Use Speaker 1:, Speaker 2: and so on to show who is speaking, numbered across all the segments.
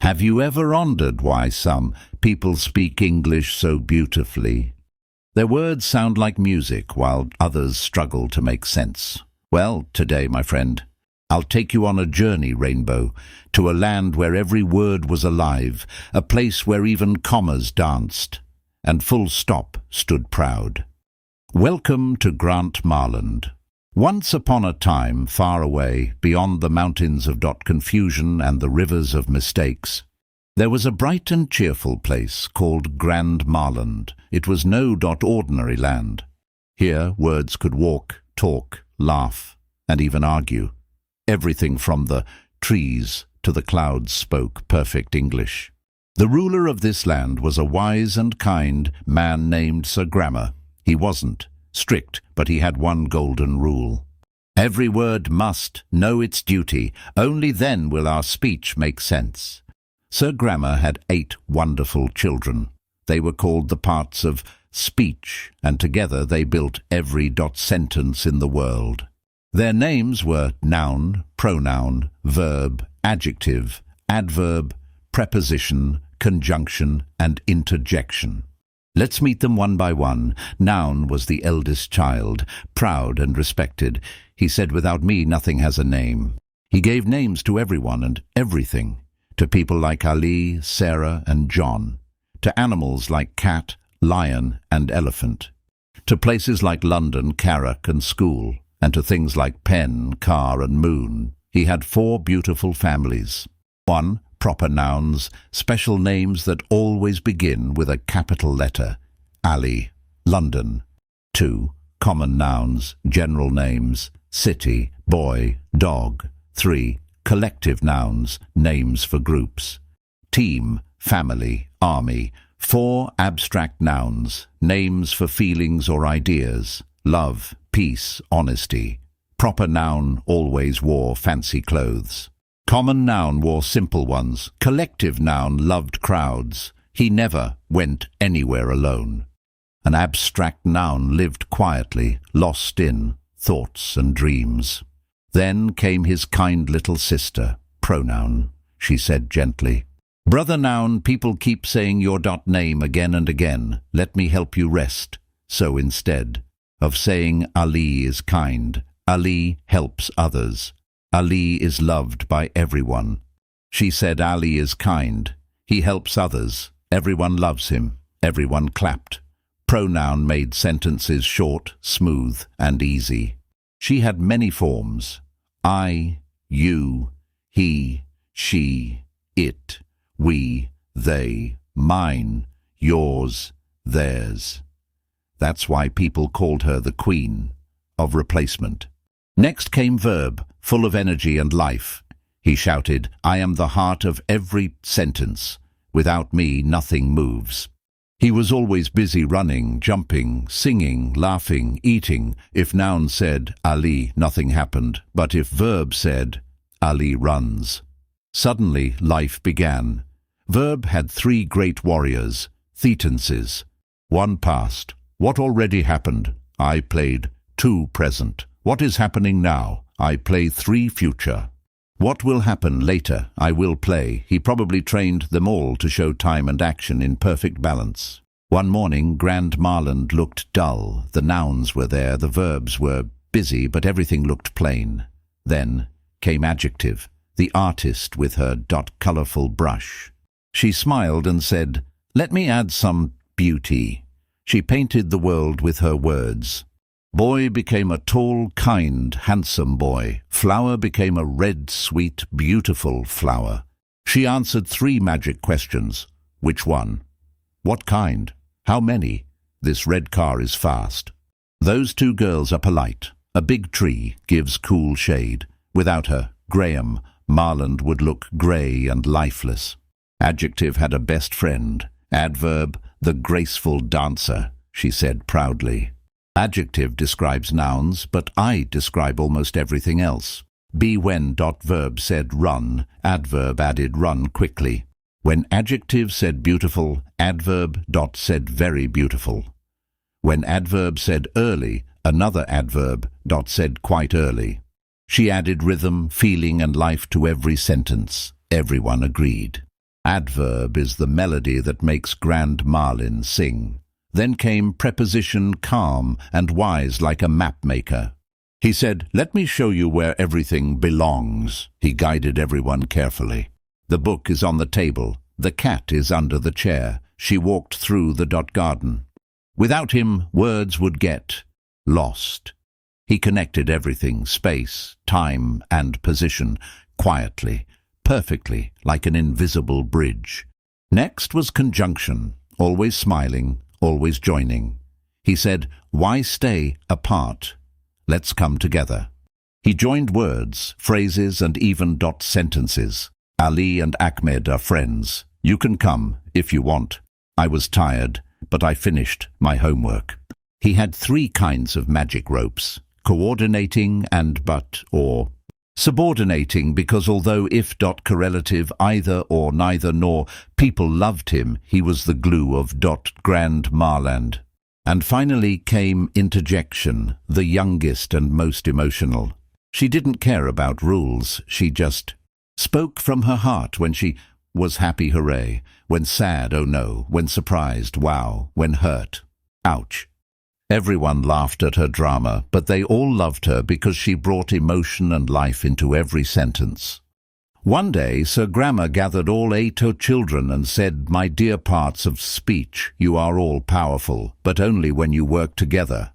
Speaker 1: Have you ever wondered why some people speak English so beautifully? Their words sound like music, while others struggle to make sense. Well, today, my friend, I'll take you on a journey, Rainbow, to a land where every word was alive, a place where even commas danced, and full stop stood proud. Welcome to Grammarland. Once upon a time, far away, beyond the mountains of confusion and the rivers of mistakes, there was a bright and cheerful place called Grammarland. It was no ordinary land. Here words could walk, talk, laugh, and even argue. Everything from the trees to the clouds spoke perfect English. The ruler of this land was a wise and kind man named Sir Grammar. He wasn't strict, but he had one golden rule. Every word must know its duty. Only then will our speech make sense. Sir Grammar had 8 wonderful children. They were called the parts of speech, and together they built every sentence in the world. Their names were noun, pronoun, verb, adjective, adverb, preposition, conjunction, and interjection. Let's meet them one by one. Noun was the eldest child, proud and respected. He said, "Without me, nothing has a name." He gave names to everyone and everything, to people like Ali, Sarah, and John, to animals like cat, lion, and elephant, to places like London, Carrick, and school, and to things like pen, car, and moon. He had 4 beautiful families. 1. Proper nouns, special names that always begin with a capital letter. Ali, London. 2. Common nouns, general names, city, boy, dog. 3. Collective nouns, names for groups. Team, family, army. 4. Abstract nouns, names for feelings or ideas. Love, peace, honesty. Proper noun always wore fancy clothes. Common noun wore simple ones. Collective noun loved crowds. He never went anywhere alone. An abstract noun lived quietly, lost in thoughts and dreams. Then came his kind little sister, Pronoun. She said gently, "Brother noun, people keep saying your name again and again. Let me help you rest." So instead of saying Ali is kind, Ali helps others. Ali is loved by everyone. She said Ali is kind. He helps others. Everyone loves him. Everyone clapped. Pronoun made sentences short, smooth, and easy. She had many forms. I, you, he, she, it, we, they, mine, yours, theirs. That's why people called her the Queen of Replacement. Next came verb, full of energy and life. He shouted, "I am the heart of every sentence. Without me, nothing moves." He was always busy running, jumping, singing, laughing, eating. If noun said, Ali, nothing happened. But if verb said, Ali runs. Suddenly, life began. Verb had 3 great warriors, thetenses. 1 past. What already happened? I played. 2 present. What is happening now? I play. 3 future. What will happen later? I will play. He probably trained them all to show time and action in perfect balance. One morning, Grammarland looked dull. The nouns were there, the verbs were busy, but everything looked plain. Then came adjective, the artist with her colourful brush. She smiled and said, "Let me add some beauty." She painted the world with her words. Boy became a tall, kind, handsome boy. Flower became a red, sweet, beautiful flower. She answered 3 magic questions. Which one? What kind? How many? This red car is fast. Those 2 girls are polite. A big tree gives cool shade. Without her, Graham, Marland would look grey and lifeless. Adjective had a best friend. Adverb, the graceful dancer, she said proudly. Adjective describes nouns, but I describe almost everything else. Be when verb said run, adverb added run quickly. When adjective said beautiful, adverb said very beautiful. When adverb said early, another adverb said quite early. She added rhythm, feeling, and life to every sentence. Everyone agreed. Adverb is the melody that makes Grand Marlin sing. Then came preposition calm and wise like a map maker. He said, "Let me show you where everything belongs." He guided everyone carefully. The book is on the table. The cat is under the chair. She walked through the garden. Without him, words would get lost. He connected everything, space, time, and position, quietly, perfectly, like an invisible bridge. Next was conjunction, always smiling, always joining. He said, "Why stay apart? Let's come together." He joined words, phrases, and even sentences. Ali and Ahmed are friends. You can come, if you want. I was tired, but I finished my homework. He had 3 kinds of magic ropes: coordinating and but, or subordinating, because although if correlative either or neither nor, people loved him, he was the glue of Grand Marland. And finally came interjection, the youngest and most emotional. She didn't care about rules, she just spoke from her heart. When she was happy, hooray; when sad, oh no; when surprised, wow; when hurt, ouch. Everyone laughed at her drama, but they all loved her because she brought emotion and life into every sentence. One day, Sir Grammar gathered all 8 children and said, "My dear parts of speech, you are all powerful, but only when you work together."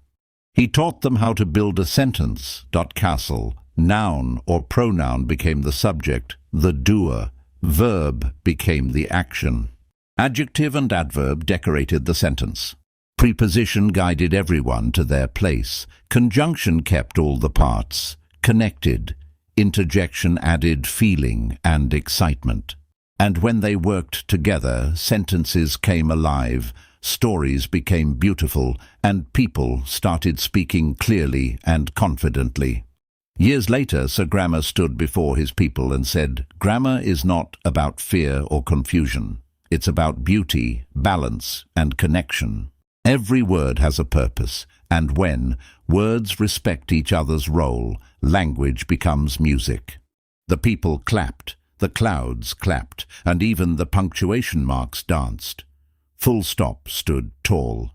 Speaker 1: He taught them how to build a sentence. Castle, noun or pronoun became the subject, the doer. Verb became the action. Adjective and adverb decorated the sentence. Preposition guided everyone to their place. Conjunction kept all the parts connected. Interjection added feeling and excitement. And when they worked together, sentences came alive, stories became beautiful, and people started speaking clearly and confidently. Years later, Sir Grammar stood before his people and said, "Grammar is not about fear or confusion. It's about beauty, balance, and connection. Every word has a purpose, and when words respect each other's role, language becomes music." The people clapped, the clouds clapped, and even the punctuation marks danced. Full stop stood tall.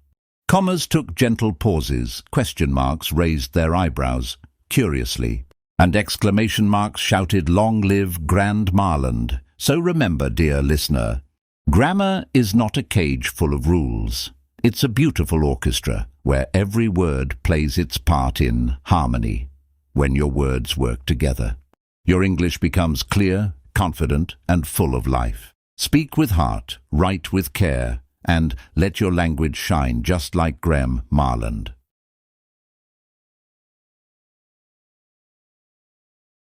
Speaker 1: Commas took gentle pauses, question marks raised their eyebrows curiously, and exclamation marks shouted, "Long live Grand Marland." So remember, dear listener, grammar is not a cage full of rules. It's a beautiful orchestra where every word plays its part in harmony. When your words work together, your English becomes clear, confident, and full of life. Speak with heart, write with care, and let your language shine just like Grand Marland.